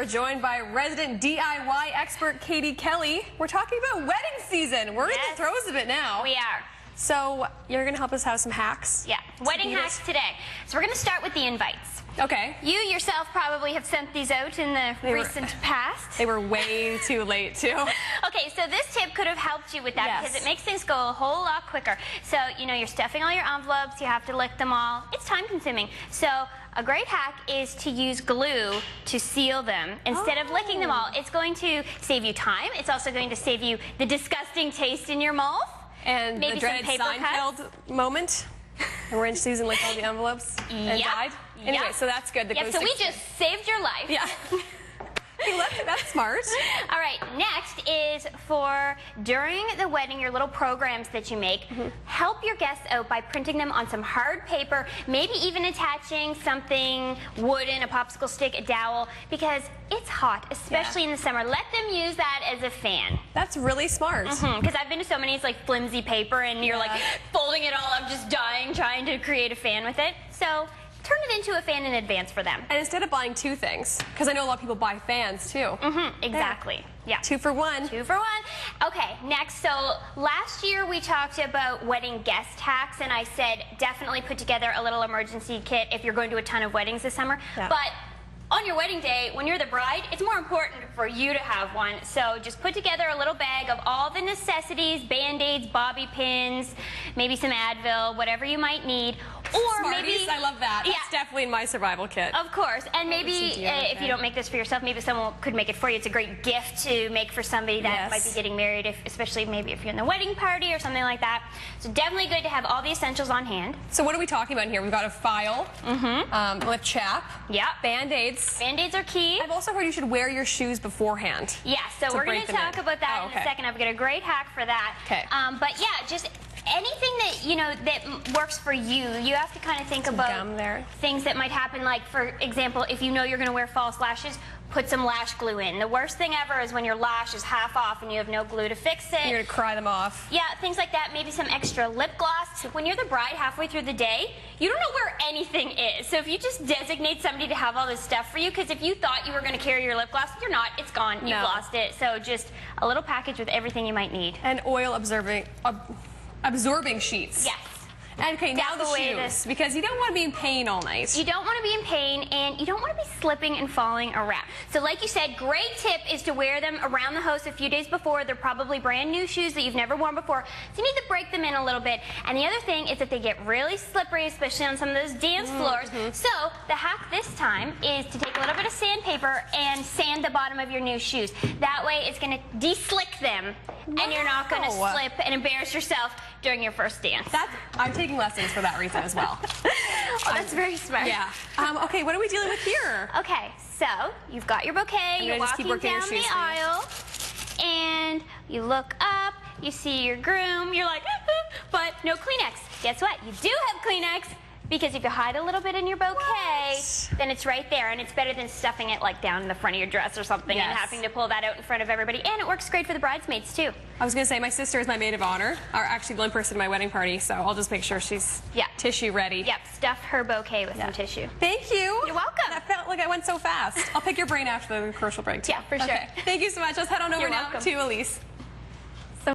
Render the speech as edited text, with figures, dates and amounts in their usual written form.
are joined by resident DIY expert Katie Kelly. We're talking about wedding season. We're in the throes of it now. We are. So you're going to help us have some hacks? Yeah, wedding hacks today. So we're going to start with the invites. Okay. You yourself probably have sent these out in the recent past. They were way too late, too. Okay, so this tip could have helped you with that because it makes things go a whole lot quicker. So, you know, you're stuffing all your envelopes, you have to lick them all. It's time consuming. So a great hack is to use glue to seal them instead of licking them all. It's going to save you time. It's also going to save you the disgusting taste in your mouth. And maybe the dreaded Seinfeld moment. And we're in season licked all the envelopes and died. Anyway, so that's good. So we just saved your life. Yeah. That's smart. All right, next is for during the wedding, your little programs that you make, help your guests out by printing them on some hard paper, maybe even attaching something wooden, a popsicle stick, a dowel, because it's hot, especially in the summer. Let them use that as a fan. That's really smart. Because I've been to so many, it's like flimsy paper, and you're like folding it all up, just dying, trying to create a fan with it. So turn it into a fan in advance for them. And instead of buying two things, because I know a lot of people buy fans too. Exactly. Yeah. 2 for 1. 2 for 1. Okay, next, so last year we talked about wedding guest hacks, and I said definitely put together a little emergency kit if you're going to a ton of weddings this summer. But on your wedding day, when you're the bride, it's more important for you to have one. So just put together a little bag of all the necessities, Band-Aids, bobby pins, maybe some Advil, whatever you might need. Or Smarties, maybe, I love that. That's definitely in my survival kit. Of course. And maybe if you don't make this for yourself, maybe someone could make it for you. It's a great gift to make for somebody that might be getting married, especially maybe if you're in the wedding party or something like that. So definitely good to have all the essentials on hand. So what are we talking about here? We've got a file, lip chap, Band-Aids. Band-Aids are key. I've also heard you should wear your shoes beforehand. Yeah, so we're going to talk about that in a second. I've got a great hack for that. Okay. But yeah, just anything that, you know, that works for you. You have to kind of think about things that might happen. Like, for example, if you know you're going to wear false lashes, put some lash glue in. The worst thing ever is when your lash is half off and you have no glue to fix it. You're going to cry them off. Yeah, things like that. Maybe some extra lip gloss. When you're the bride halfway through the day, you don't know where anything is. So if you just designate somebody to have all this stuff for you, because if you thought you were going to carry your lip gloss, you're not. It's gone. You've lost it. So just a little package with everything you might need. And oil absorbing sheets. Yes. And okay, now the shoes, because you don't want to be in pain all night. You don't want to be in pain, and you don't want to be slipping and falling around. So like you said, great tip is to wear them around the house a few days before. They're probably brand new shoes that you've never worn before, so you need to break them in a little bit. And the other thing is that they get really slippery, especially on some of those dance floors. So the hack this time is to take a little bit of sandpaper and sand the bottom of your new shoes. That way it's going to de-slick them, and you're not going to slip and embarrass yourself during your first dance. I'm taking lessons for that reason as well. Oh, that's very smart. Yeah. Okay, what are we dealing with here? Okay, so you've got your bouquet, you're walking down the aisle, and you look up, you see your groom, you're like, but no Kleenex. Guess what? You do have Kleenex, because if you hide a little bit in your bouquet, then it's right there, and it's better than stuffing it like down in the front of your dress or something and having to pull that out in front of everybody. And it works great for the bridesmaids too. I was going to say, my sister is my maid of honor, or actually the only person at my wedding party, so I'll just make sure she's tissue ready. Yep, stuff her bouquet with some tissue. Thank you. You're welcome. That felt like I went so fast. I'll pick your brain after the commercial break too. Yeah, for sure. Thank you so much. Let's head on over now to Elise.